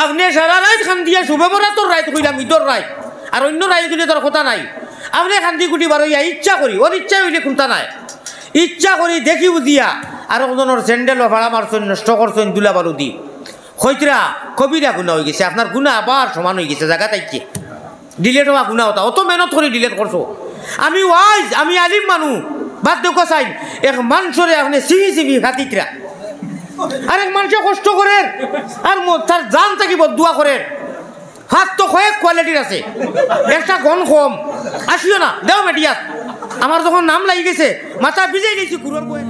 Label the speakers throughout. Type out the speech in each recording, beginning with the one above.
Speaker 1: আপনি সারা রাত খান দিয়া শুভে বরা তোর রাত কইলাম ঈদর রাত আর অন্য রাত দিলে তোর কথা নাই আপনি খান্দি কুটি বারইয়া ইচ্ছা করি ওর ইচ্ছা হইলে খুঁতা নাই ইচ্ছা করি দেখি বুঝিয়া আর একজনের স্যান্ডেলও ভাড়া মারছেন নষ্ট করছেন দুলা বালু দি খৈতরা কবিরা গুণা হয়ে গেছে আপনার গুণা আবার সমান হয়ে গেছে জায়গা তাইকে ডিলেট হওয়া গুণা হতা অত মেহনত করে ডিলেট করছো আমি ওয়াইজ আমি আলিম মানু বাদ দেখো চাই এক মানুষরে আপনি চিবি চিবি হাতিকরা আরেক মানুষে কষ্ট করে আর তার জান থাকি বদুয়া করে হাত তো কয়েক কোয়ালিটির আছে একটা গন কম আসিও না দেও মেডিয়াত আমার যখন নাম লাগি গেছে মাথা ভিজাই গেছি কুড়োর বয়ে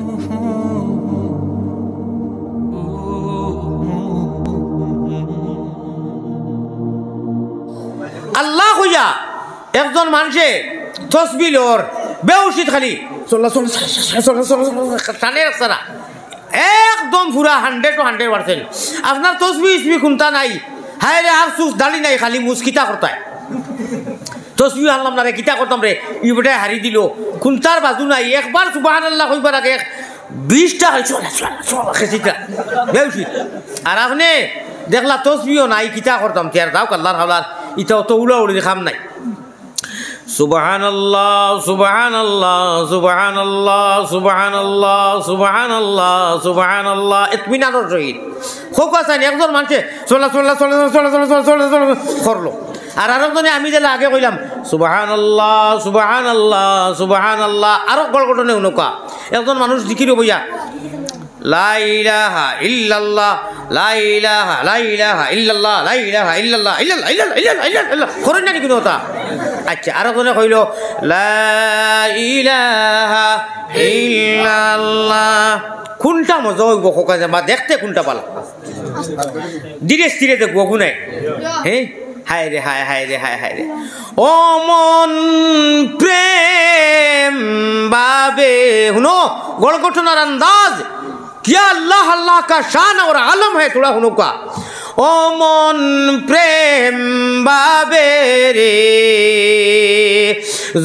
Speaker 1: আল্লাহ হইয়া একজন মানুষে তসবিল ওর বেউশিত খালি টানে রাখছে না একদম পুরা 100% আপনার তসবি ইসবি খুনতা নাই হায় রে আফসুস দালি নাই খালি মুসকিতা করতায় তসবি আনলাম না রে কিতা করতাম রে ইবেটায় হারি দিল খুনতার বাজু নাই একবার সুবহানাল্লাহ কইবার আগে 20টা খেসিটা বেউশিত আর আপনি দেখলা তসবিও নাই কিতা করতাম তিয়ার দাও আল্লাহর হাওলার ইটাও তো উড়াউড়ির কাম নাই সুবহানাল্লাহ সুবহানাল্লাহ সুবহানাল্লাহ সুবহানাল্লাহ সুবহানাল্লাহ সুবহানাল্লাহ ইতমিনানোর সহিত হোক আছে একজন মানুষে চলা করলো আর আরেকজনে আমি যেটা আগে কইলাম সুবহানাল্লাহ সুবহানাল্লাহ সুবহানাল্লাহ আরো গড়গড়নে উনকা একজন মানুষ জিকির বইয়া লা ইলাহা ইল্লাল্লাহ লা ইলাহা ইল্লাল্লাহ লা ইলাহা ইল্লাল্লাহ ইল্লাল্লাহ করেন না কোনো কথা আচ্ছা আরো কোনে কইল লা ইলাহা ইল্লাল্লাহ কোনটা মজা হইব কোকা জামা দেখতে কোনটা ভালো ধীরে ধীরে দেখবো গুনাই হ্যাঁ হায় রে হায় হায় রে হায় হায় রে ও মন প্রেম বাবে হুনো গড়গঠনার আন্দাজ क्या अल्लाह अल्लाह का शान और आलम है थोड़ा हुनों का ओ मन प्रेम बाबे रे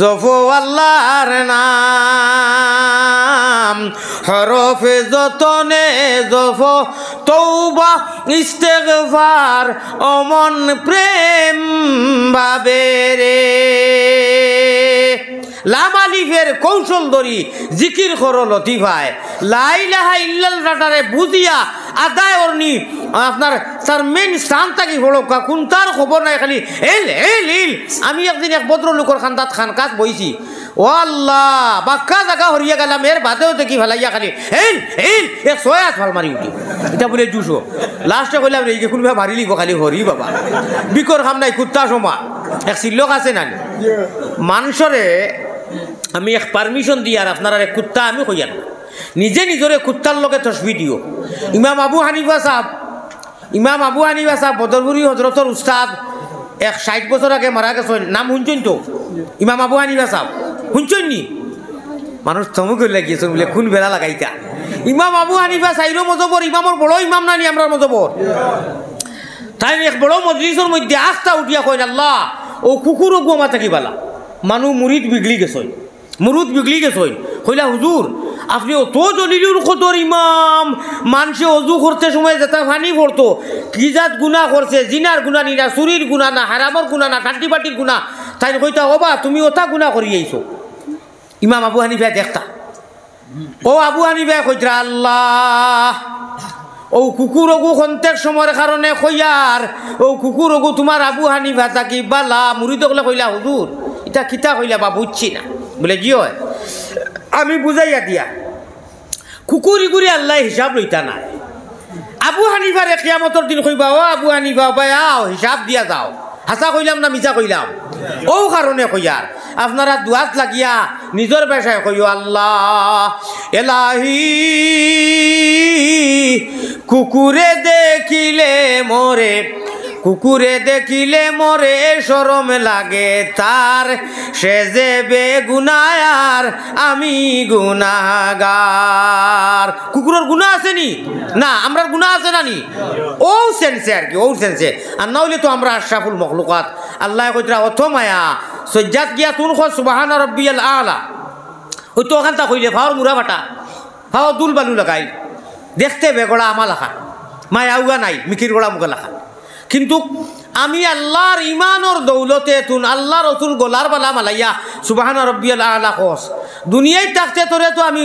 Speaker 1: जफो अल्लाहर नाम हरफ जतने जफो तौबा इस्तिगफार ओ मन प्रेम बाबे रे লামালিফের কৌশল ধরি জিকির করো লতিফায় লা ইলাহা ইল্লাল্লাহটারে বুঝিয়া আদায় করনি আপনার তার মেন স্থান থাকি হলো কোন তার খবর নাই খালি এল এল এল আমি একদিন এক ভদ্রলোকের খান্দাত খানকাত বইছি ও আল্লাহ বাক্কা জায়গা হরিয়া গেলাম এর বাদেও দেখি ফেলাইয়া খালি এল এল এক ছয় ফাল মারি উঠি এটা বলে জুসো লাস্টে কইলাম রে কোন ভারি লিব খালি হরি বাবা বিকর খাম নাই কুত্তা সমা এক সিল্লক আছে না মানুষরে আমি এক পারমিশন দিই আর আপনারা এক কুত্তা আমি কইয়ার না নিজে নিজরে কুত্তার লগে তসবি দিও ইমাম আবু হানিফা সাহেব বদরপুরি হজরতর উস্তাদ এক 60 বছর আগে মারা গেছেন নাম শুনছেন তো ইমাম আবু হানিফা সাহেব শুনছেন নি মানুষ থমক লাগিয়েছেন বলে কোন বেলা লাগাইতা ইমাম আবু হানিফা সাইরো মজবর ইমামর বড় ইমাম নানি আমরা মজবর তাই এক বড় মজলিসের মধ্যে আস্থা উঠিয়া কইন আল্লাহ ও কুকুরও গোমা থাকি বালা মানুষ মুরিদ বিগলি গেছই কইলা হুজুর আপনি অত জলিলুর কদর ইমাম মানুষে অজু করতে সময় যেটা পানি পড়তো কি জাত গুনাহ করছে জিনার গুনাহ নি না চুরির গুনাহ না হারামর গুনাহ না কাটি বাটির গুনাহ তাই কইতা ওবা তুমি ওটা গুনাহ করি আইছো ইমাম আবু হানিফা দেখতা ও আবু হানিফা কইতা আল্লাহ ও কুকুর ওগু খন্তেক সময়ের কারণে কইয়ার ও কুকুর ওগু তোমার আবু হানিফা থাকি বালা মুরিদ কইলা কইলা হুজুর এটা কিতা কইলা বা বুঝছি না বলে কি হয় আমি বুঝাইয়া দিয়া কুকুরি গুড়ি আল্লাহ হিসাব লইতা না আবু হানিফারে কিয়ামতর দিন কইবা ও আবু হানিফা ভাই আও হিসাব দিয়া যাও হাসা কইলাম না মিছা কইলাম ও কারণে কইয়ার আপনারা দুয়াত লাগিয়া নিজের পেশায় কইও আল্লাহ এলাহি কুকুরে দেখিলে মরে শরম লাগে তার সে যে বেগুনায়ার আমি গুনাহগার কুকুরের গুনাহ আছে নি না আমরার গুনাহ আছে না নি ও সেন্সে আর কি ও সেন্সে আর না হইলে তো আমরা আশরাফুল মখলুকাত আল্লাহ কইরা অথ মায়া সজ্জাত গিয়া তুন খ সুবহান রাব্বিয়াল আলা ওই তো ওখানটা কইলে ফাওর মুরা বাটা ফাও দুল বালু লাগাই দেখতে বেগড়া আমা লাখা মায়া উগা নাই মিকির গোড়া মুখা লাখা কিন্তু আমি আল্লাহর ইমানর দৌলতে তুন আল্লাহ রসুল গোলার বালা মালাইয়া সুবহান রব্বিয়াল আলা কস দুনিয়ায় থাকতে তোরে তো আমি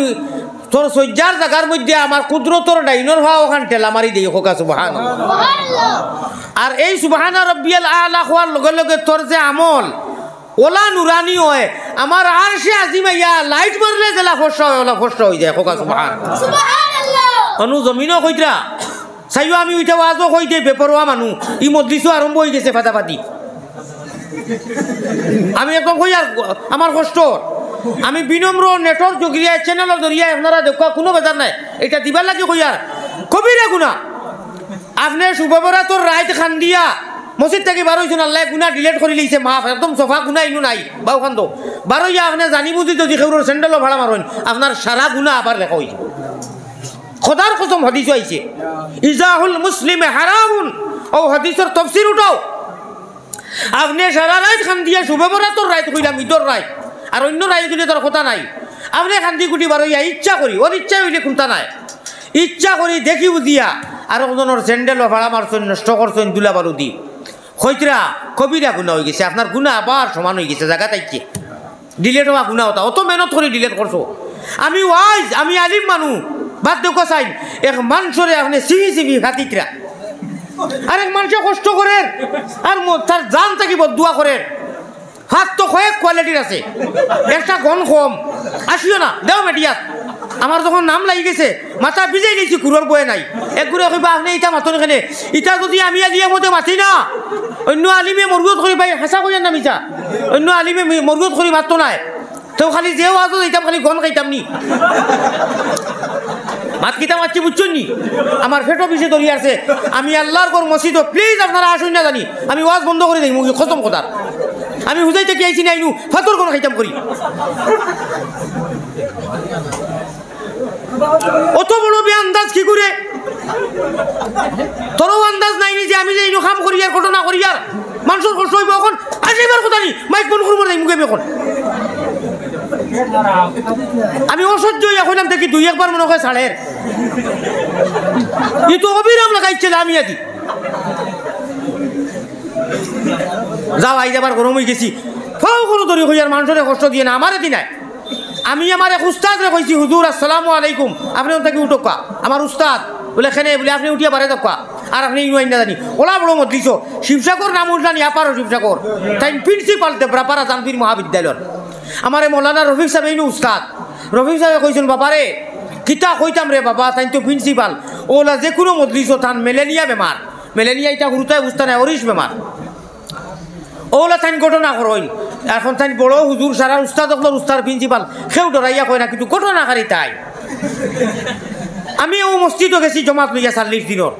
Speaker 1: তোর সজ্জার জায়গার মধ্যে আমার কুদরতর ডাইনর ভাও ওখান টেলা মারি দিই হোকা সুবহান। আর এই সুবহান রব্বিয়াল আলা হওয়ার লগে লগে তোর যে আমল ওলা নুরানি হয় আমার আর সে আজিমাইয়া লাইট মারলে জেলা ফসা হয় ওলা ফসা হয়ে যায় হোকা সুবহান। অনু জমিনও কইতরা চাইও আমি উঠে ওয়াজও কই দিয়ে বেপরোয়া মানুষ ই মজলিসও আরম্ভ হয়ে গেছে ফাটাফাটি। আমি একদম কই আর আমার কষ্ট আমি বিনম্র নেটর জগিয়া চ্যানেলের জরিয়া আপনারা দেখা কোনো বেজার নাই এটা দিবার লাগে কই আর কবিরা গুণা আপনি শুভবরাতর রাইত খান দিয়া মসজিদ থেকে বার হয়েছেন আল্লাহ গুণা ডিলেট করে লিছে মাফ একদম সফা গুণা ইনু নাই বাউ খান তো বার হইয়া আপনি জানি বুঝি যদি কেউর স্যান্ডেলও ভাড়া মারেন আপনার সারা গুণা আবার লেখা হয়েছে খোদার কসম হাদিস আইছে ইজাহুল মুসলিমে হারামুন ও হাদিসের তাফসীর উঠাও আপনি সারা রাত খান দিয়া শুভবরাতর রাত কইলাম ঈদর রাত আর অন্য রাত দিলে তার কথা নাই আপনি খান্দি কুটি বার হইয়া ইচ্ছা করি ওর ইচ্ছা হইলে কোনটা নাই ইচ্ছা করি দেখি বুঝিয়া আর একজনের স্যান্ডেলও ভাড়া মারছেন নষ্ট করছেন দুলা বালু দি খৈতরা কবিরা গুণা হয়ে গেছে আপনার গুণা আবার সমান হয়ে গেছে জায়গা তাইছে ডিলেট হওয়া গুণা হতা অত মেহনত করে ডিলেট করছো আমি ওয়াইজ আমি আলিম মানুষ বাদ দেখো চাই এক মানুষরে আপনি চিনি চিনি হাতিকরা আর এক মানুষে কষ্ট করেন আর তার জান থাকি বদুয়া করেন হাত তো কয়েক কোয়ালিটির আছে একটা গন কম আসিও না দেও মেডিয়াত আমার যখন নাম লাগি গেছে মাথা ভিজাই নিয়েছি কুড়োর বয়ে নাই একগুড়ে কইবা আপনি ইটা মাতন এখানে ইটা যদি আমি আলিয়া মতে মাতি না অন্য আলিমে মরগুত করি ভাই হাসা করিয়া না মিছা অন্য আলিমে মরগুত করি মাত্র নাই তো খালি যেও আজ এইটাম খালি গন খাইতাম নি ভাত কিতাম আছি বুঝছেন নি আমার ফেটো পিছিয়ে দড়িয়ে আছে আমি আল্লাহর কর মসজিদ প্লিজ আপনারা আসুন না জানি আমি ওয়াজ বন্ধ করে দিই মুখে খতম কথা আমি হুজাইতে কি আইছি না আইনু ফাতর কোন খাইতাম করি অত বড় বে আন্দাজ কি করে তোরও আন্দাজ নাই যে আমি যে এইনু কাম করি আর ঘটনা করি আর মানুষের কষ্ট হইব এখন আসিবার কথা নি মাইক বন্ধ করবো না মুখে এখন আমি অসহ্য হইয়া কইলাম দেখি দুই একবার মনে হয় ছাড়ের ই তো অবিরাম লাগাইছিল আমি আদি যাও আই যাবার গরম হয়ে গেছি ফাও কোনো দরি হইয়ার মানুষের কষ্ট দিয়ে না আমার এদি নাই আমি আমার এক উস্তাদরে কইছি হুজুর আসসালামু আলাইকুম আপনি ওন থেকে উঠোকা আমার উস্তাদ বলে এখানে বলে আপনি উঠিয়া পারে দোকা আর আপনি ইউআইন না জানি ওলা বড় মতলিছ শিবসাগর নাম উঠলানি আপারও শিবসাগর তাই প্রিন্সিপাল দেবরাপাড়া জানবীর মহাবিদ্যালয়ের আমার মৌলানা রফিক সাহেব এই উস্তাদ রফিক সাহেব কইছেন বাবারে কিতা কইতাম রে বাবা তাই তো প্রিন্সিপাল ওলা যে কোনো মতলিছ তান মেলেনিয়া বেমার মেলেনিয়া এটা গুরুতায় বুঝতে নাই অরিস বেমার ওলা তাই ঘটনা করইন এখন তাই বড় হুজুর সারা উস্তাদ উস্তাদ প্রিন্সিপাল সেও ডরাইয়া কয় না কিন্তু ঘটনাকারী তাই আমি ও মসজিদও গেছি জমাত লইয়া 40 দিনের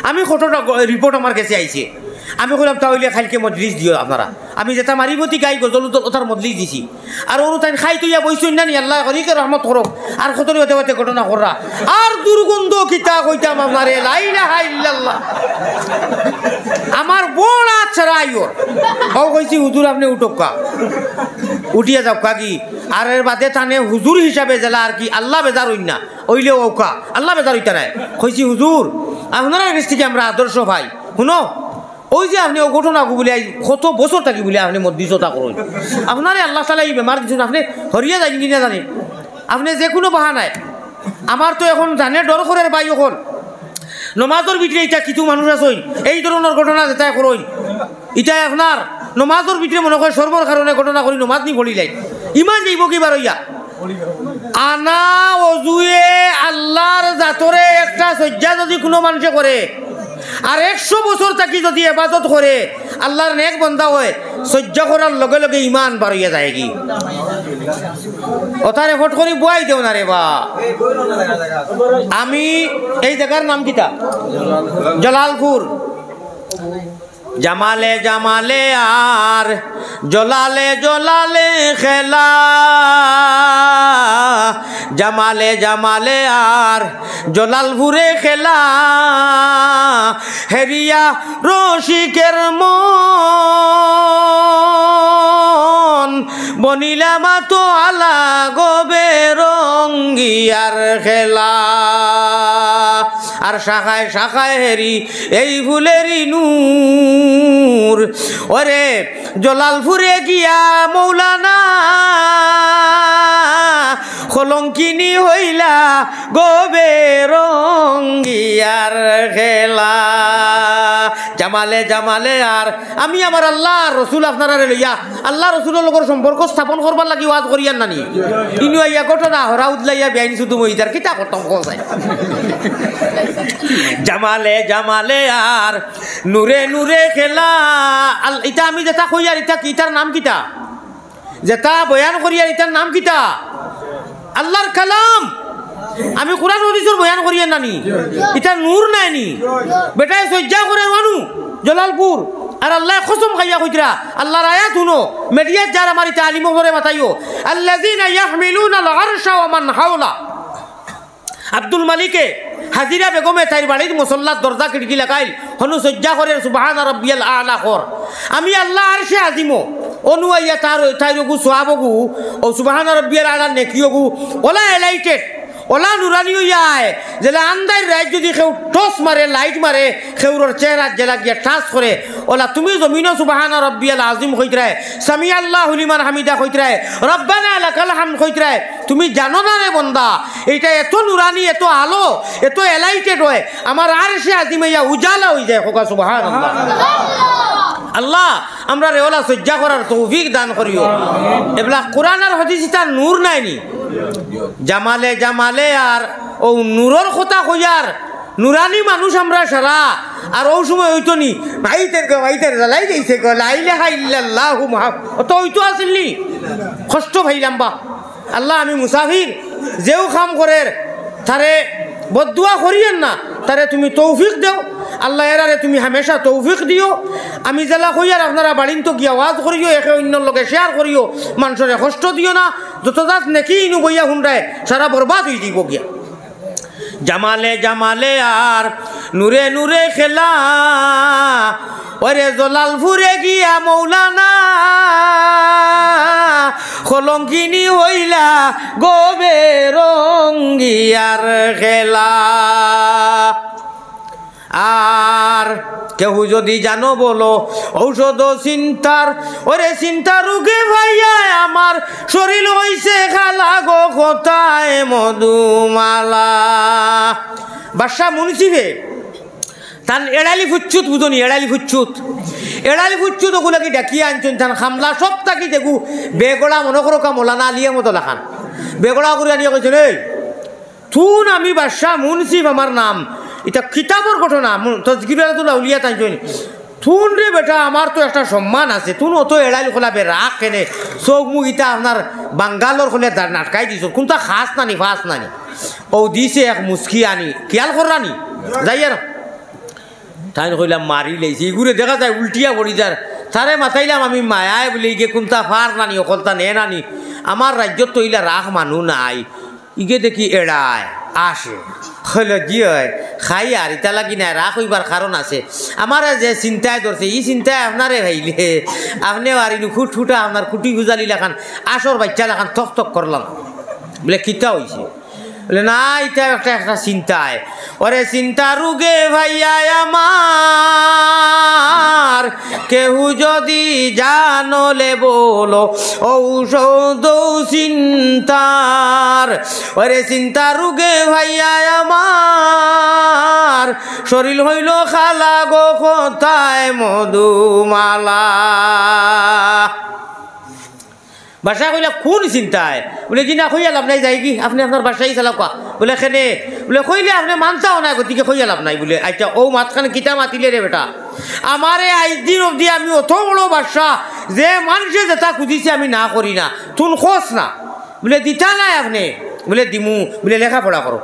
Speaker 1: আমি ঘটনা রিপোর্ট আমার কাছে আইছে আমি কইলাম তাহলে খাইলকে মজলিস দিও আপনারা আমি যেটা মারিবতী গাই গজল ওটার মজলিস দিছি আর ওর তাই খাই তুইয়া বইছুন না নি আল্লাহ করিকে রহমত করো আর কতরি হতে হতে ঘটনা কররা আর দুর্গন্ধ কিতা কইতাম আপনারে লা ইলাহা ইল্লাল্লাহ আমার বড় ছাড়া আইও ও কইছি হুজুর আপনি উঠোকা উঠিয়া যাও কাকি আর এর বাদে টানে হুজুর হিসাবে জেলা আর কি আল্লাহ বেজার হইন না ওইলেও ওকা আল্লাহ বেজার হইতা নাই কইছি হুজুর আপনারা কাছ থেকে আমরা আদর্শ ভাই শুনো ওই যে আপনি ও ঘটনা বলে কত বছর থাকি বলে আপনি মধ্যস্থতা করুন আপনারে আল্লাহ তালা এই বেমার দিচ্ছেন আপনি হরিয়া যাই কিনা জানেন আপনি যে কোনো বাহানায় আমার তো এখন জানে ডর করে পাই এখন নমাজের ভিতরে এটা কিছু মানুষ আছেন এই ধরনের ঘটনা যেটা করইন এটা আপনার নমাজের ভিতরে মনে হয় সর্বর কারণে ঘটনা করি নমাজ নি পড়িলাই ইমান যাইব কি বারইয়া আনা অজুয়ে আল্লাহর জাতরে একটা সজ্জা যদি কোনো মানুষে করে আর 100 বছর থাকি যদি ইবাদত করে আল্লাহর নেক বান্দা হয় সহ্য করার লগে লগে ইমান বাড়িয়া যায় কি ওটা রেকর্ড করে বয়াই দেও না রে বা আমি এই জায়গার নাম কিটা জলালপুর জামালে জামালে আর জলালে জলালে খেলা জামালে জামালে আর জলালপুরে খেলা হেরিয়া রসিকের মন বনিলা মাতো আলা গবে রঙ্গিয়ার খেলা আর শাখায় শাখায় হেরি এই ফুলেরই নূর। ওরে জলালপুরে গিয়া মৌলানা কলঙ্কিনী হইলা গোবে রঙ্গিয়ার খেলা। জামালে জামালে আর আমি আমার আল্লাহ রসুল আপনারা লইয়া আল্লাহ রসুলের লগর সম্পর্ক স্থাপন করবার লাগি ওয়াজ করিয়ার নানি ইনু আইয়া ঘটনা হরা উদলাইয়া বেআইনি শুধু মহিদার কিতা করতাম কোথায়। জামালে জামালে আর নূরে নূরে খেলা। ইটা আমি যেটা কইয়ার ইটা কিটার নাম কিটা যেটা বয়ান করিয়ার ইটার নাম কিটা আল্লাহর কালাম। আমি কোরআন হাদিসের বয়ান করিয়ার নানি এটা নূর নাইনি বেটায় সজ্জা করে মানু জলালপুর আর আল্লাহ কসম খাইয়া কইতরা আল্লাহর আয়াত শুনো মিডিয়াত যার আমার এটা আলিম করে মাতাইও আল্লাযিনা ইয়াহমিলুনা আল আরশা ওয়া মান হাওলা। আব্দুল মালিকে হাজিরা বেগমে তাইর বাড়ির মুসল্লার দরজা খিড়কি লাগাইল হনু সজ্জা করে সুবহানা রাব্বিয়াল আলা কর। আমি আল্লাহ আরশে আজিমো অনুয়াইয়া তার গু সোয়াবগু ও সুবহানা রাব্বিয়াল আলা নেকিয়গু ওলা এলাইটেড ওলা নুরানি হইয়ায় যেটা আন্দার রাইট যদি কেউ টস মারে লাইট মারে খেউরর চেহারা জেলা গিয়া টাচ করে ওলা তুমি জমিনও সুবহানা রাব্বিয়াল আজিম কইতরায় সামি আল্লাহু লিমান হামিদা কইতরায় রব্বানা লাকাল হামদ কইতরায়। তুমি জানো না রে বন্দা এইটা এত নুরানি এত আলো এত এলাইটেড হয় আমার আরশে আজিম ইয়া উজালা হই যায় কোকা সুবহানাল্লাহ। আল্লাহ আমরা রেওলা সজ্জা করার তৌফিক দান করিও। এবলা কোরআন আর হাদিস তার নূর নাইনি জামালে জামালে আর ও নূরর কথা কইয়ার নুরানি মানুষ আমরা সারা আর ও সময় হইতো নি মাইতের জ্বালাই দিয়েছে গো লা ইলাহা ইল্লাল্লাহু মুহাম্মাদ তো হইতো আসেননি কষ্ট ভাইলাম বা আল্লাহ আমি মুসাফির যেও কাম করের তারে বদদুয়া করিয়েন না তারে তুমি তৌফিক দেও আল্লাহ এরারে তুমি হামেশা তৌফিক দিও। আমি জেলা কইয়ার আপনারা বাড়িন তো গিয়া ওয়াজ করিও একে অন্যর লগে শেয়ার করিও মানুষের কষ্ট দিও না যত জাত নেকি ইনু বইয়া হুন্ডায় সারা বরবাদ হয়ে দিব গিয়া। জামালে জামালে আর নূরে নূরে খেলা ওরে জলালপুরে গিয়া মৌলানা কলঙ্কিনী হইলা গোবে রঙ্গিয়ার খেলা। আর কেউ যদি জানো বলো ঔষধ চিন্তার ওরে চিন্তা রোগে ভাইয়া আমার শরীর হইছে খালা গো কোথায় মধুমালা। বাদশা মুন্সিফে তান এড়ালি ফুচ্ছুত বুঝনি এড়ালি ফুচ্ছুত ওগুলাকে ডাকিয়ে আনছেন তান খামলা সব তাকি দেখু বেগড়া মনে করো কা মোলানা আলিয়া মতো লেখান বেগড়া করে আনিয়ে কইছেন এই থুন আমি বাদশা মুন্সিফ আমার নাম এটা কিতাবর ঘটনা তজকিরাতুল আউলিয়া তাইছেন থুন রে বেটা আমার তো একটা সম্মান আছে তুন অত এড়াইল খোলাবে রাখ কেনে চোখ মুখ ইটা আপনার বাঙ্গালোর খোলে নাটকাই দিছ কোনটা খাস নানি ফাঁস নানি ও দিছে এক মুস্কি আনি খেয়াল করানি যাই আর তাই কইলাম মারি লাইছি এগুলো দেখা যায় উল্টিয়া পড়ি যার তারে মাথাইলাম আমি মায়ায় বলে ইগে কোনটা ফার নানি অকলতা নে নানি আমার রাজ্যত তো ইলা রাখ মানুষ নাই ইগে দেখি এড়ায় আসে হইল জি হয় খাই আর ইটা লাগি না রাখ হইবার কারণ আছে আমার যে চিন্তায় ধরছে ই চিন্তায় আপনারে ভাইলে আপনিও আর ইনু ফুট ফুটা আপনার কুটি গুজালি লেখান আসর বাচ্চা লেখান থক থক করলাম বলে কিতা হয়েছে বলে না এটা একটা চিন্তায় ওরে চিন্তা রোগে ভাইয়া আমার কেউ যদি জানলে বলো ঔষধ চিন্তার ওরে চিন্তা রোগে ভাইয়া আমার শরীর হইল খালা গো কোথায় মধুমালা। বাসা কইলা কোন চিন্তায় বলে কি না কইয়া লাভ নাই যাই কি আপনি আপনার বাসায় চালাও কা বলে খেনে বলে কইলে আপনি মানতাও না গতিকে কইয়া লাভ নাই বলে আচ্ছা ও মাঝখানে কিতা মাতিলে রে বেটা আমারে আজ দিন অবধি আমি অত বড় বাসা যে মানুষে যেটা খুঁজিছে আমি না করি না তুন খোঁজ না বলে দিতা নাই আপনি বলে দিমু বলে লেখাপড়া করো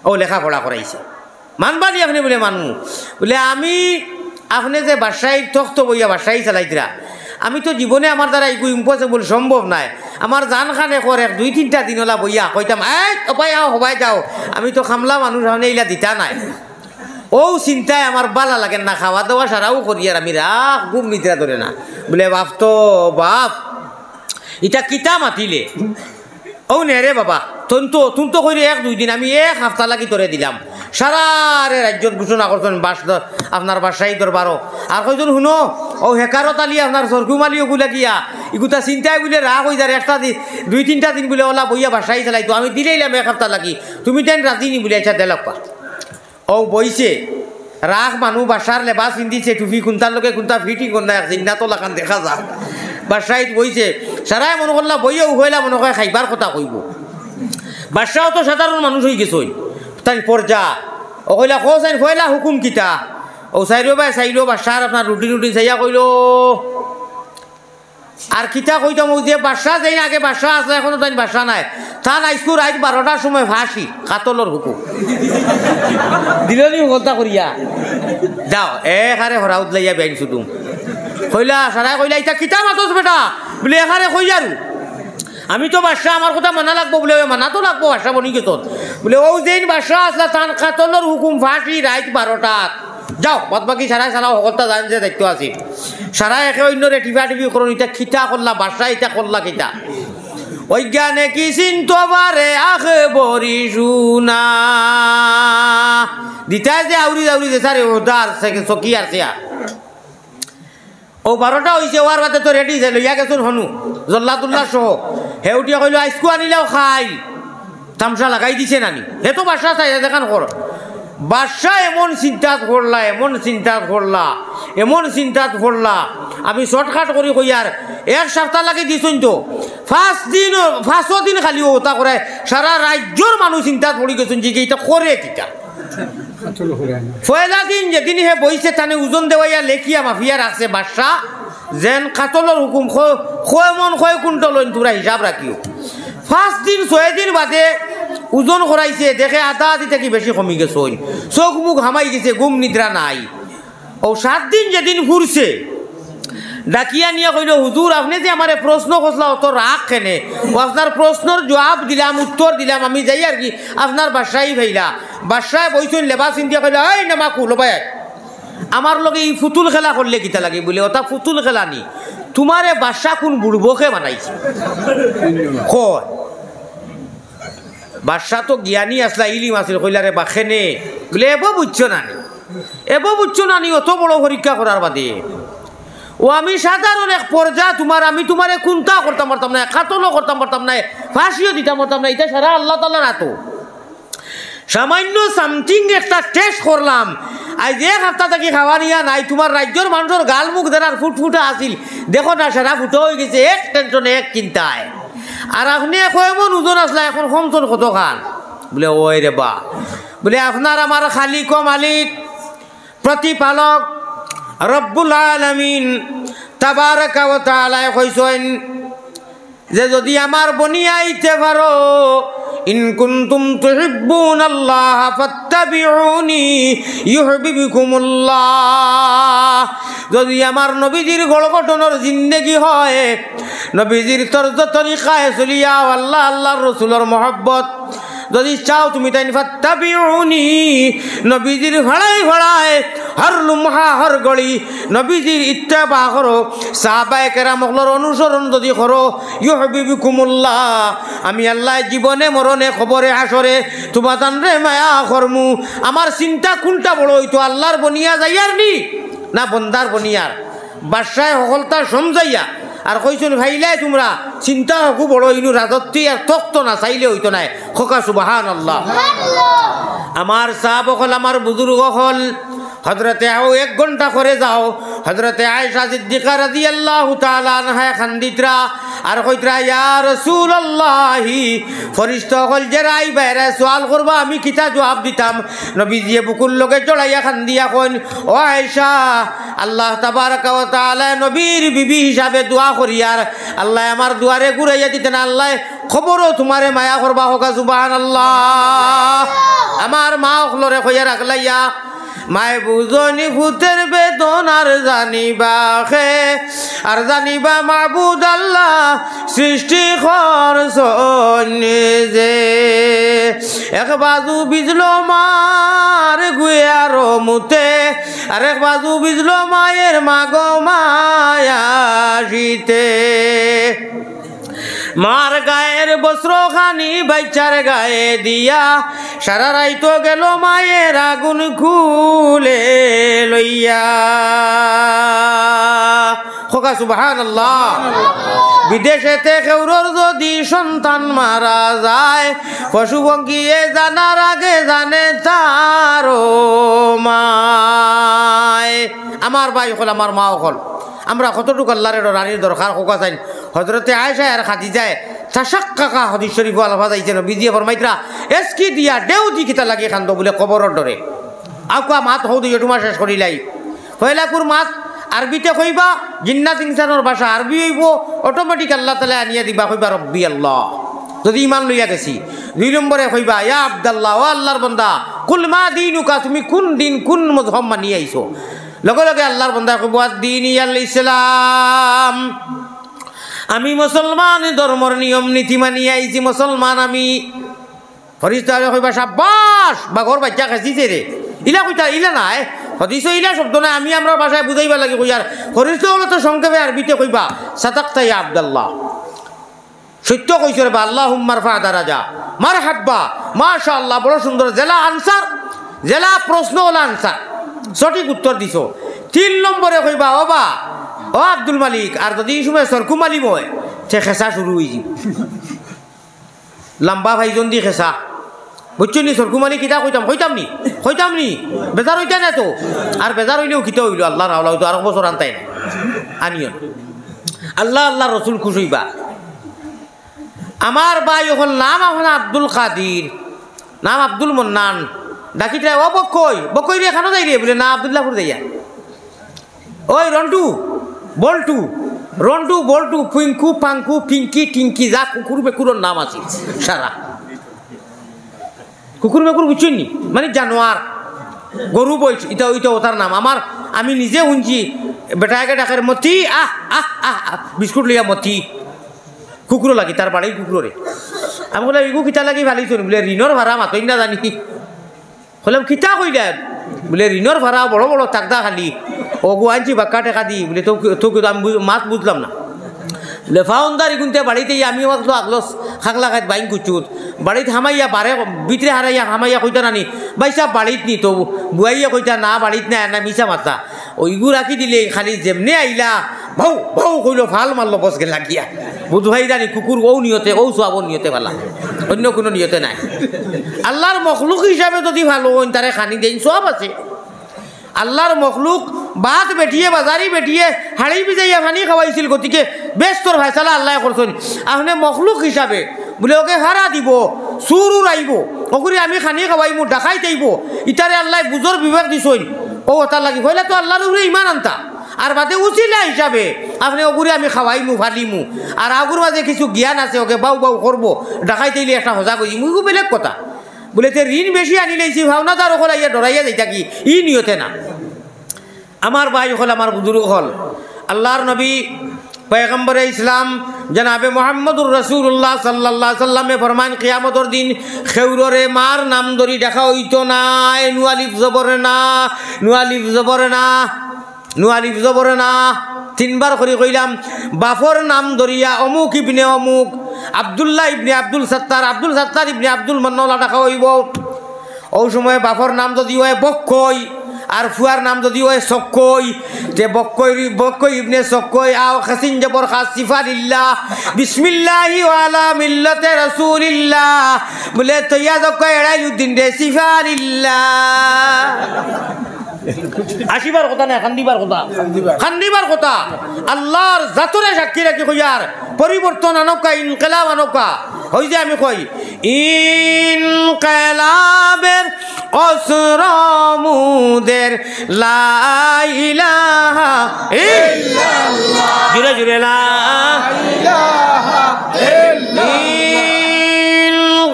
Speaker 1: ও লেখাপড়া করাইছে মানবানি আপনি বলে মানমু বলে আমি আপনি যে বাসায় তখ্ত বইয়া বাসায় চালাইতরা আমি তো জীবনে আমার দ্বারা এগুলো ইম্পসিবল সম্ভব নাই আমার জান খানে করে 2-3টা দিন ওলা বইয়া কইতাম অপায় আও হবাই যাও আমি তো খামলা মানুষ আপনি এইলা দিতা নাই ও চিন্তায় আমার বালা লাগে না খাওয়া দাওয়া সারাও করি আর আমি রাখ ঘুম নিদ্রা ধরে না বলে বাপ তো বাপ এটা কিতা মাতিলে ও নে রে বাবা তুন তো কইরে 1-2 দিন আমি 1 সপ্তাহ লাগি তোরে দিলাম সারারে রাজ্যত ঘোষণা করছেন আপনার বাসায়ী দরবারও আর কয়জন শুনো ও হেকারত আলি আপনার সরকুমালি ওগুলা গিয়া ইগুতা চিন্তায় বলে রাগ হয়ে যায় একটা দিন 2-3টা দিন বলে ওলা বইয়া বাসায় চালাইতো আমি দিলেইলাম এক সপ্তাহ লাগি তুমি তেন রাজি নি বলে আচ্ছা দেলাপ্পা ও বইছে রাগ মানুষ বাসার লেবাস পিন্ধিছে টুপি কোনটার লোকে কোনটা ফিটিং কোনটা চিন্তা তো লাগান দেখা যায় বাসায় বইছে সারাই মনে করলা বইয়া উহইলা মনে হয় খাইবার কথা কইব বাসাও তো সাধারণ মানুষ হয়ে গেছে তাই পর্যা ও কইলা কোসাইন ফয়লা হুকুম কিতা ও চাইলো বাই চাইলো বাসার আপনার রুটি চাইয়া কইল আর কিতা কইতাম ওই যে বাসা যাই আগে বাসা আছে এখনো তাই বাসা নাই তা নাইস্কু রাত 12টার সময় ফাঁসি কাতলর হুকুম দিলনি হলতা করিয়া যাও এখারে হরাউত লাইয়া বেআইন শুধু কইলা সারাই কইলা ইটা কিতা মাতস বেটা বলে এখারে কই আর আমি তো বাসা আমার কথা মানা লাগবো বলে মানা তো লাগবো বাসা বনি গেত বলে ও যেন বাসা আসলা তান কাতলর হুকুম ফাঁসি রাত 12টা যাও বাদ বাকি সারাই সারাও হকলতা জান যে দায়িত্ব আছে সারাই একে অন্যরে টিভি করুন এটা খিতা করলা বাসা এটা করলা কিতা অজ্ঞানে কি চিন্ত বারে আখে বরি শুনা দিতাই যে আউরি আউরি যে সারে ওদার চকি আর সেয়া ও 12টা হয়েছে ওর বাদে তো রেডি যে লইয়া গেছুন হনু জল্লাতুল্লাহ সহ হেউটিয়া কইল আইসকু আনিলেও খাই তামসা লাগাই দিছে নানি হে তো বাসা চাই দেখান কর বাদশাহ এমন চিন্তাত পড়লা আমি শর্টকাট করি কইয়ার এক সপ্তাহ লাগে দিছুন তো 5 দিন খালি ওটা করে সারা রাজ্যর মানুষ চিন্তাত পড়ি গেছেন যে এটা করে কিটা পয়লা দিন যেদিন হে বইছে তানে ওজন দেওয়াইয়া লেখিয়া মাফিয়া রাখছে বাদশাহ যেন কাতলর হুকুম কয় কুইন্টল তোরা হিসাব রাখিও 5 দিন 6 দিন বাদে ওজন করাইছে দেখে আধা আধি থেকে বেশি কমি গেছে চোখ মুখ হামাই গেছে ঘুম নিদ্রা নাই ও 7 দিন যেদিন ঘুরছে ডাকিয়া নিয়ে কইল হুজুর আপনি যে আমার প্রশ্ন করলা অত রাগ কেনে ও আপনার প্রশ্নের জবাব দিলাম উত্তর দিলাম আমি যাই আর কি আপনার বাসায় ভাইলা বাসায় বইছেন লেবাস ইন্দিয়া কইলা এই না মাকু লো ভাই আমার লগে এই ফুতুল খেলা করলে কিতা লাগে বলে ওটা ফুতুল খেলা নি তোমারে বাসা কোন বুড়বকে বানাইছে কয় বাদশাহ তো জ্ঞানী আসলা ইলিম আসল কইলারে বাখেনে বলে এব বুঝছো নানি অত বড় পরীক্ষা করার বাদে ও আমি সাধারণ এক পর্যা আমি তোমারে কোনটা করতাম পারতাম না কাতলও করতাম পারতাম না ফাঁসিও দিতাম পারতাম না এটা সারা আল্লাহ তাআলা রাতো সামান্য সামথিং একটা টেস্ট করলাম আজ এক সপ্তাহ থেকে খাওয়া নিয়া নাই তোমার রাজ্যের মানুষের গাল মুখ দেওয়ার ফুটফুটা আসিল দেখো না সারা ফুটো হয়ে গেছে এক টেনশনে এক চিন্তায় আর আপনি এমন ওজন আসলা এখন কমজন কত খান বলে ওই রে বা বলে আপনার আমার খালিক মালিক প্রতিপালক রব্বুল আলামিন তাবারাকা ওয়া তাআলা কইছেন যে যদি আমার বনিয়াইতে পারো ইন কুনতুম তুহিব্বুনাল্লাহ ফাত্তাবিউনি ইউহিব্বুকুমুল্লাহ যদি আমার নবীজির গড়গঠনের জিন্দেগি হয় নবীজির তর্জ তরিকায় চলিয়া আল্লাহ আল্লাহর রাসূলের মহব্বত যদি চাও তুমি তাই ফাত্তাবিউনি নবীজির ভাড়ায় হর লুমহা হর গড়ি নবীজির ইত্তেবা করো সাহাবায়ে কেরামগুলোর অনুসরণ যদি করো ইউহিব্বুকুমুল্লাহ আমি আল্লাহ জীবনে মরণে খবরে হাসরে তোমার তানরে মায়া করমু আমার চিন্তা কোনটা বড় হইতো আল্লাহর বনিয়া যাইয়ার নি না বন্দার বনিয়ার বাদশায় সকলতা সমজাইয়া আর কইছুন ভাইলাই তোমরা চিন্তা হকু বড় ইনু রাজত্ব আর তখ্ত না চাইলে হইতো নাই খোকা সুবহানাল্লাহ আমার সাহাবা হল আমার বুজুর্গ হল হযরতে আও 1 ঘন্টা করে যাও হযরতে আয়েশা সিদ্দিকা রাদিয়াল্লাহু তাআলা আনহা খান্দিতরা আর কইতরা ইয়া রাসূলুল্লাহ ফরিশতা হল জেরাই বাইরে সওয়াল করবা আমি কিতা জবাব দিতাম নবীজি বুকুল লগে জড়াইয়া খান্দিয়া কইন ও আয়েশা আল্লাহ তাবারাকা ওয়া তাআলা নবীর বিবি হিসাবে দোয়া করিয়ার আল্লাহ আমার দুয়ারে ঘুরাইয়া দিতেন আল্লাহ খবরও তোমারে মায়া করবা হোক সুবহানাল্লাহ আমার মা হলরে কইয়া রাখলাইয়া মায় বুঝনি ভূতের বেদনার জানিবা খে আর জানিবা মাবুদ আল্লাহ সৃষ্টি যে এক বাজু বিজলো মার গুয়ার মুতে আর এক বাজু বিজলো মায়ের মাগো মায়াশিতে মার গায়ের বস্ত্র খানি বাচ্চার গায়ে দিয়া সারা রাইতো গেল মায়ের আগুন খুলে লইয়া খোকা সুবহানাল্লাহ। বিদেশেতে কেউরর যদি সন্তান মারা যায় পশু পঙ্খিয়ে জানার আগে জানে তার মায়। আমার ভাই হল আমার মা হল আমরা কতটুকু আল্লাহর রানীর দরকার খোকা চাই হজরতে আয়েশা আর খাদিজায় তাশাক্কাকা হাদিস শরীফ আলফাজ আইছেন বিজিয়ে ফরমাইতরা এসকি দিয়া দেউ দি কিতা লাগে খান্দ বলে কবরের ডরে আকুয়া মাত হৌ দিয়ে তোমার শেষ করিলাই হইলাকুর মাত আরবিতে কইবা জিন্নাত ইনসানোর ভাষা আরবি হইব অটোমেটিক আল্লাহ তাআলা আনিয়া দিবা কইবা রব্বি আল্লাহ যদি ইমান লইয়া গেছি। 2 নম্বরে কইবা ইয়া আব্দুল্লাহ ও আল্লাহর বান্দা কুল মা দীনুকা তুমি কোন দিন কোন মযহব মানি আইছো লগে লগে আল্লাহর বান্দা কইবা দ্বীন আল ইসলাম আমি মুসলমান ধর্মের নিয়ম নীতি মানি আইছি মুসলমান আমি। ফরিস্তা কইবা শাবাশ বা ঘর বাচ্চা খাইছে রে ইলা কইতা ইলা নাই হদিস ইলা শব্দ না আমি আমরা ভাষায় বুঝাইবা লাগে কইয়ার ফরিস্তা হলো তো সংক্ষেপে আরবিতে কইবা সাদাকতা ইয়া আব্দুল্লাহ সত্য কইছ রে বা আল্লাহুম্মা রফা দারাজা মারহাবা মাশাআল্লাহ বড় সুন্দর জেলা আনসার জেলা প্রশ্ন ওলা আনসার সঠিক উত্তর দিছো। 3 নম্বরে কইবা ওবা ও আব্দুল মালিক আর যদি এই সময় সরকু মালিম হয় সে খেসা শুরু হয়ে যাব লম্বা ভাইজন দি খেসা বুঝছো নি সরকু মালিক কিতা কইতাম নি বেজার হইতা না তো আর বেজার হইলেও কিতা হইল আল্লাহ রাওলা হইতো আর বছর আনতাই না আনিয়ন আল্লাহ আল্লাহ রসুল খুশ হইবা। আমার ভাই এখন নাম এখন আব্দুল কাদির নাম আব্দুল মন্নান ডাকিটা ও বকই রে খানো যাই রে বলে না আব্দুল্লাহপুর যাইয়া ওই রন্টু বল্টু পিঙ্কু পাঙ্কু পিঙ্কি টিঙ্কি যা কুকুর বেকুরের নাম আছে সারা কুকুর বেকুর বুঝছেন নি মানে জানোয়ার গরু বই এটা ওইটা ওটার নাম আমার আমি নিজে শুনছি বেটাকে ডাকের মতি আহ আহ আহ বিস্কুট লইয়া মতি কুকুর লাগি তার বাড়ির কুকুরে আমি বললাম ইগু কিতা লাগি ভালি শুনি বলে ঋণর ভাড়া মাতই না জানি বললাম কিতা কইলা বলে ঋণর ভাড়া বড় বড় তাকদা খালি ওগু আনছি বাক্কা টাকা দি বলে তো আমি মাত বুঝলাম না বলে ফাউন্দারি গুনতে বাড়িতে আমি আগলো খাকলা খাত বাইন কুচুত বাড়িতে হামাইয়া বারে ভিতরে হারাইয়া হামাইয়া কইতা নানি বাইসা বাড়িত নি তো বুয়াইয়া কইতা না বাড়িত না না মিছা মাতা ওইগু রাখি দিলে খালি যেমনে আইলা ভাউ ভাউ কইল ভাল মারলো বস গে লাগিয়া বুধভাই জানি কুকুর ও নিয়তে ও সোয়াবর নিয়তে ভালা অন্য কোনো নিয়তে নাই আল্লাহর মখলুক হিসাবে যদি ভালো হইন তারে খানি দেন সব আছে আল্লাহর মখলুক বাত বেটিয়ে বাজারি বেটিয়ে হাড়ি বিজাইয়া পানি খাওয়াইছিল গতিকে বেশ তোর ভাইসালা আল্লাহ করছেন আপনি মখলুক হিসাবে বলে ওকে হারা দিব সুরুর আইব ওগুলি আমি খানি খাওয়াইমু ডাকাই যাইব ইটারে আল্লাহ বুঝর বিবেক দিছইন ও তার লাগি হইলে তো আল্লাহর উপরে ইমান আনতা আর বাদে উচিলা হিসাবে আপনি ওগুলি আমি খাওয়াইমু ফালিমু আর আগুর মাঝে কিছু জ্ঞান আছে ওকে বাউ বাউ করবো ডাকাই তাইলে একটা সজা করি মুইগু বেলেগ কথা বলে তে ঋণ বেশি আনি লাইছি ভাওনা তার ওখানে ইয়া ডরাইয়া যাই থাকি ই নিয়তে না। আমার ভাই হল আমার বুজুর্গ হল আল্লাহর নবী পয়গম্বরে ইসলাম জনাবে মুহাম্মদুর রাসূলুল্লাহ সাল্লাল্লাহু আলাইহি সাল্লামে ফরমান কিয়ামতের দিন খেউররে মার নাম ধরি দেখা হইতো না নুয়ালিফ জবরে না 3 বার করে কইলাম বাফর নাম ধরিয়া অমুক ইবনে অমুক আব্দুল্লাহ ইবনে আব্দুল সাত্তার ইবনে আব্দুল মান্নাওয়ালা দেখা হইব ওই সময় বাফর নাম যদি হয় বক্কই আর ফুয়ার নাম যদি হয় সক্কই যে বক্কই ইবনে সক্কই আও খাসিন জবর খাস সিফালিল্লাহ বিসমিল্লাহি ওয়ালা মিল্লাতে রাসূলিল্লাহ বলে তৈয়া সক্কই এড়াইলুদ্দিন রে সিফালিল্লাহ আসিবার কথা না খান্দিবার কথা আল্লাহর জাতরে সাক্ষী রাখি কইয়ার পরিবর্তন আনকা ইনকিলাব আনকা হই যে আমি কই ইনকিলাবের অসরমুদের লা ইলাহা ইল্লাল্লাহ জুরে লা ইলাহা ইল্লাল্লাহ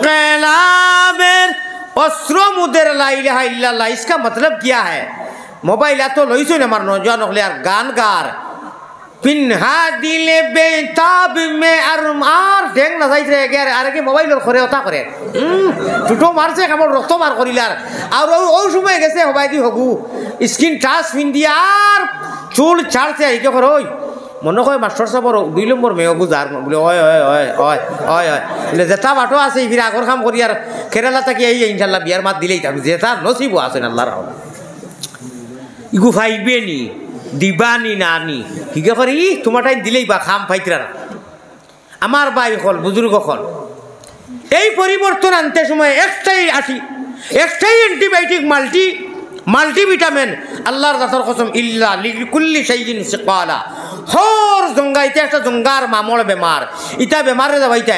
Speaker 1: ইনকিলাবের অসরমুদের লা ইলাহা ইল্লাল্লাহ इसका मतलब क्या है मोबाइल तो लइছো না আমার নজওয়ান হলে আর গান গার পিনহা দিলে বেতাব মে আর ঢেং না যাইছে আর কি মোবাইলের ঘরে ওটা করে দুটো মারছে কেমন রক্ত মার করিলার আর ওই সময় গেছে হবাই দি হগু স্ক্রিন টাচ পিন দিয়া আর চুল ছাড়ছে এই কে করই মনে হয় মাস্টার সাহেবর 2 নম্বর মেয়ে বুঝার বলে হয় হয় হয় হয় হয় হয় বলে যেটা বাটো আছে ফির আগর কাম করি আর কেরালা থেকে এই ইনশাল্লাহ বিয়ার মাত দিলেই থাকবে যেটা নসিবও আছেন আল্লাহর ইগু ফাইবে নি দিবানি না নি হিগে করি তোমার টাইম দিলেই বা খাম ফাইতরা না আমার ভাই হল বুজুর্গ হল এই পরিবর্তন আনতে সময় একটাই অ্যান্টিবায়োটিক মাল্টিভিটামিন আল্লাহর জাতার কসম ইল্লা লিকুল্লি শাইইন সিকালা হর জঙ্গাইতে একটা জঙ্গার মামল বেমার ইটা বেমারে যাবাইতে